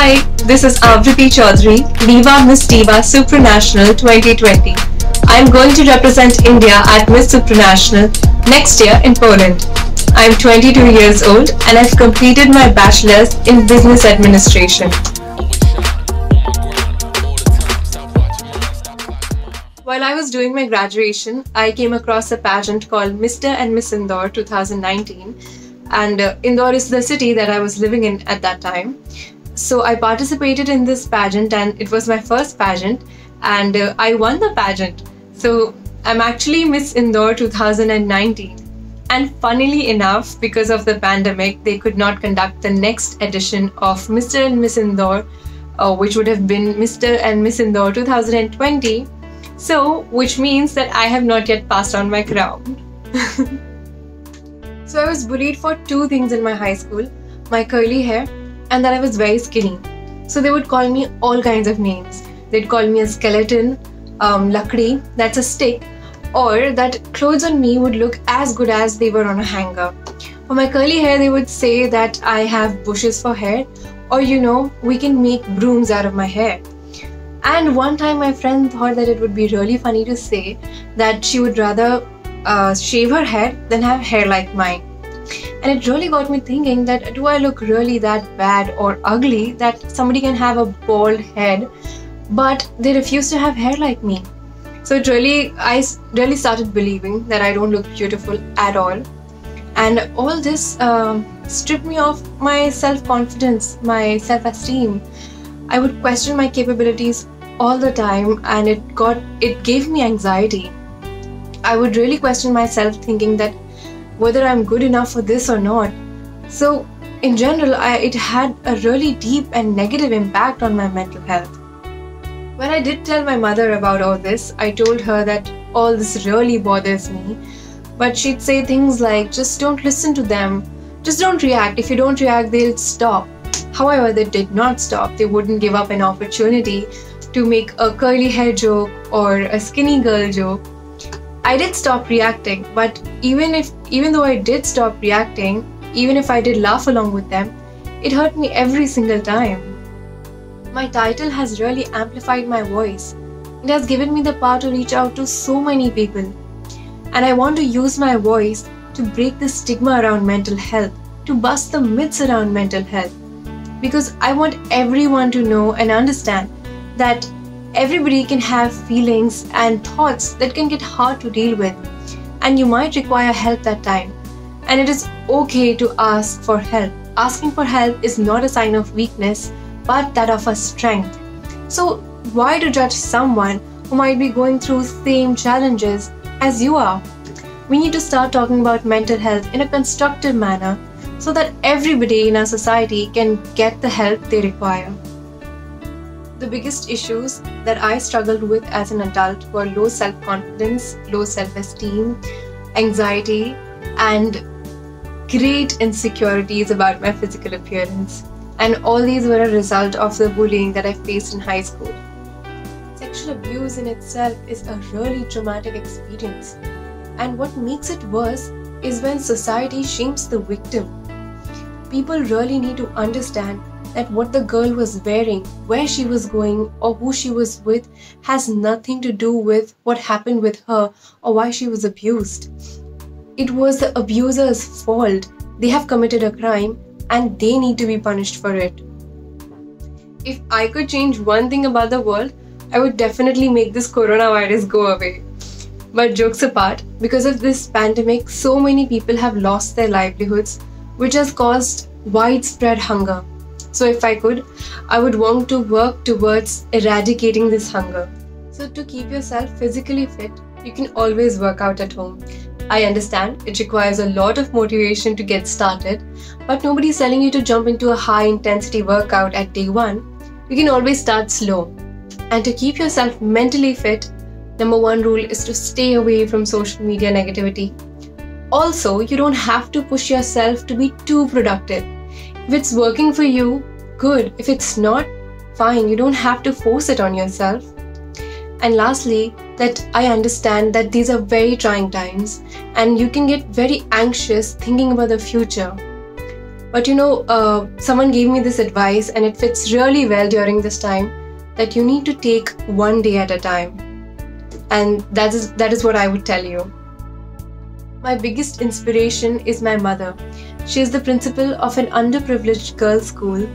Hi, this is Avriti Chaudhary, Diva Miss Diva Supranational 2020. I am going to represent India at Miss Supranational next year in Poland. I am 22 years old and I've completed my bachelor's in business administration. While I was doing my graduation, I came across a pageant called Mr. and Miss Indore 2019, and Indore is the city that I was living in at that time. So I participated in this pageant and it was my first pageant, and I won the pageant. So I'm actually Miss Indore 2019. And funnily enough, because of the pandemic, they could not conduct the next edition of Mr. and Miss Indore, which would have been Mr. and Miss Indore 2020. So, which means that I have not yet passed on my crown. So I was bullied for two things in my high school: my curly hair and that I was very skinny. So they would call me all kinds of names. They'd call me a skeleton, lakdi, that's a stick, or that clothes on me would look as good as they were on a hanger. For my curly hair, they would say that I have bushes for hair, or we can make brooms out of my hair. And one time my friend thought that it would be really funny to say that she would rather shave her head than have hair like mine. And it really got me thinking that do I look really that bad or ugly that somebody can have a bald head but they refuse to have hair like me? So I really started believing that I don't look beautiful at all. And all this stripped me of my self-confidence, my self-esteem. I would question my capabilities all the time, and it gave me anxiety. I would really question myself, thinking that whether I'm good enough for this or not. So in general, it had a really deep and negative impact on my mental health. When I did tell my mother about all this, I told her that all this really bothers me, but she'd say things like, just don't listen to them, just don't react. If you don't react, they'll stop. However, they did not stop. They wouldn't give up an opportunity to make a curly hair joke or a skinny girl joke. I did stop reacting, but even though I did stop reacting, even if I did laugh along with them, it hurt me every single time. My title has really amplified my voice. It has given me the power to reach out to so many people. And I want to use my voice to break the stigma around mental health, to bust the myths around mental health. Because I want everyone to know and understand that everybody can have feelings and thoughts that can get hard to deal with, and you might require help that time. And it is okay to ask for help. Asking for help is not a sign of weakness, but that of a strength. So why to judge someone who might be going through same challenges as you are? We need to start talking about mental health in a constructive manner so that everybody in our society can get the help they require. The biggest issues that I struggled with as an adult were low self-confidence, low self-esteem, anxiety, and great insecurities about my physical appearance. And all these were a result of the bullying that I faced in high school. Sexual abuse in itself is a really traumatic experience. And what makes it worse is when society shames the victim. People really need to understand that what the girl was wearing, where she was going, or who she was with has nothing to do with what happened with her or why she was abused. It was the abuser's fault. They have committed a crime and they need to be punished for it. If I could change one thing about the world, I would definitely make this coronavirus go away. But jokes apart, because of this pandemic, so many people have lost their livelihoods, which has caused widespread hunger. So if I could, I would want to work towards eradicating this hunger. So to keep yourself physically fit, you can always work out at home. I understand it requires a lot of motivation to get started, but nobody's telling you to jump into a high intensity workout at day one. You can always start slow. And to keep yourself mentally fit, number one rule is to stay away from social media negativity. Also, you don't have to push yourself to be too productive. If it's working for you, good. If it's not, fine. You don't have to force it on yourself. And lastly, that I understand that these are very trying times and you can get very anxious thinking about the future. But someone gave me this advice and it fits really well during this time, that you need to take one day at a time. And that is what I would tell you. My biggest inspiration is my mother. She is the principal of an underprivileged girls' school,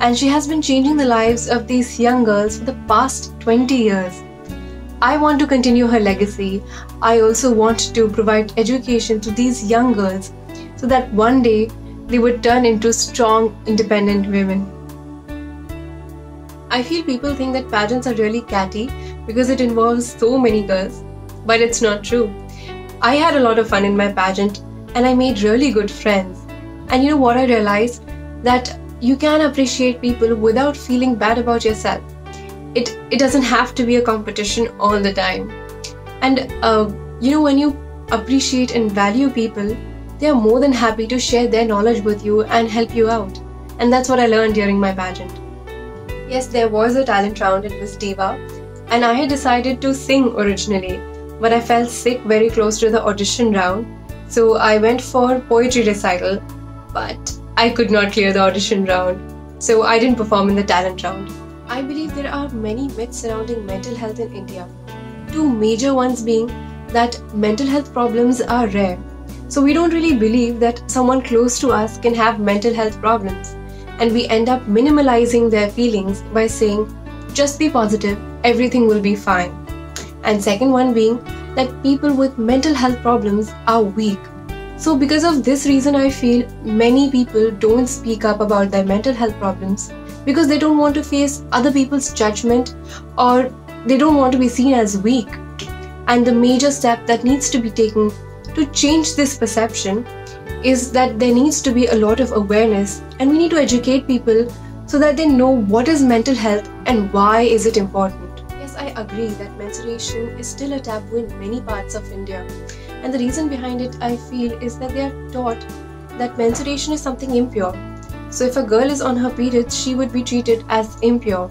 and she has been changing the lives of these young girls for the past 20 years. I want to continue her legacy. I also want to provide education to these young girls so that one day they would turn into strong, independent women. I feel people think that pageants are really catty because it involves so many girls, but it's not true. I had a lot of fun in my pageant and I made really good friends. And you know what I realized? That you can appreciate people without feeling bad about yourself. It doesn't have to be a competition all the time. And when you appreciate and value people, they are more than happy to share their knowledge with you and help you out. And that's what I learned during my pageant. Yes, there was a talent round at Miss Diva, and I had decided to sing originally, but I felt sick very close to the audition round, so I went for poetry recital, but I could not clear the audition round, so I didn't perform in the talent round. I believe there are many myths surrounding mental health in India. Two major ones being that mental health problems are rare. So we don't really believe that someone close to us can have mental health problems, and we end up minimalizing their feelings by saying, just be positive, everything will be fine. And second one being that people with mental health problems are weak. So because of this reason, I feel many people don't speak up about their mental health problems because they don't want to face other people's judgment, or they don't want to be seen as weak. And the major step that needs to be taken to change this perception is that there needs to be a lot of awareness, and we need to educate people so that they know what is mental health and why is it important. Yes, I agree that menstruation is still a taboo in many parts of India, and the reason behind it, I feel, is that they are taught that menstruation is something impure. So if a girl is on her periods, she would be treated as impure.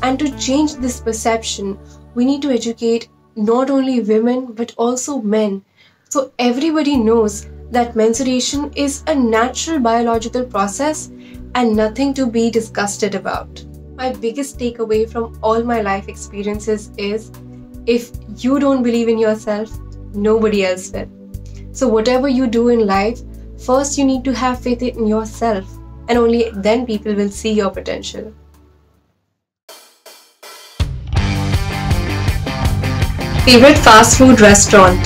And to change this perception, we need to educate not only women but also men, so everybody knows that menstruation is a natural biological process and nothing to be disgusted about. My biggest takeaway from all my life experiences is, if you don't believe in yourself, nobody else will. So whatever you do in life, first you need to have faith in yourself, and only then people will see your potential. Favorite fast food restaurant?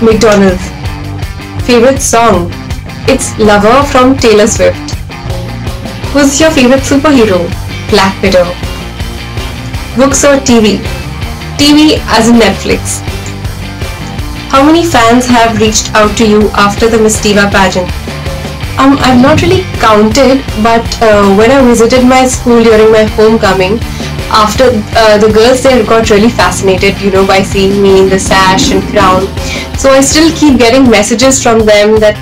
McDonald's. Favorite song? It's Lover from Taylor Swift. Who's your favorite superhero? Black Widow. Books or TV? TV as in Netflix. How many fans have reached out to you after the Miss Diva pageant? I've not really counted, but when I visited my school during my homecoming, after the girls there got really fascinated, by seeing me in the sash and crown. So I still keep getting messages from them that,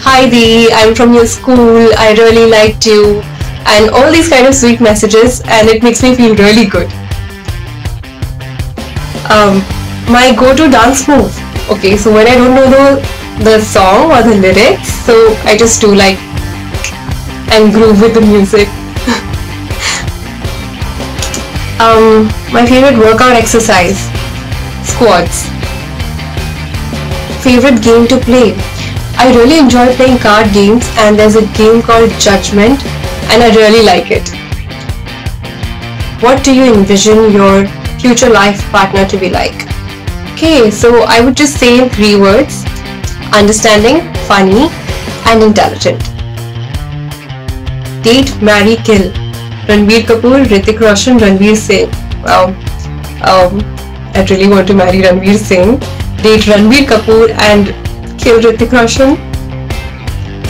"Hi Dee, I'm from your school, I really liked you," and all these kind of sweet messages, and it makes me feel really good. My go-to dance move. Okay, so when I don't know the song or the lyrics, so I just do and groove with the music. My favorite workout exercise? Squats. Favorite game to play? I really enjoy playing card games, and there's a game called Judgment, and I really like it. What do you envision your future life partner to be like? Okay, so I would just say in 3 words: understanding, funny, and intelligent. Date, marry, kill. Ranbir Kapoor, Hrithik Roshan, Ranveer Singh. Wow. I really want to marry Ranveer Singh. Date Ranbir Kapoor and kill Hrithik Roshan.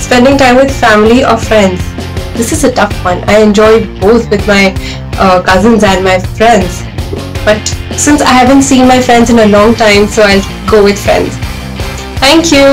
Spending time with family or friends. This is a tough one. I enjoy both with my cousins and my friends. But since I haven't seen my friends in a long time, so I'll go with friends. Thank you.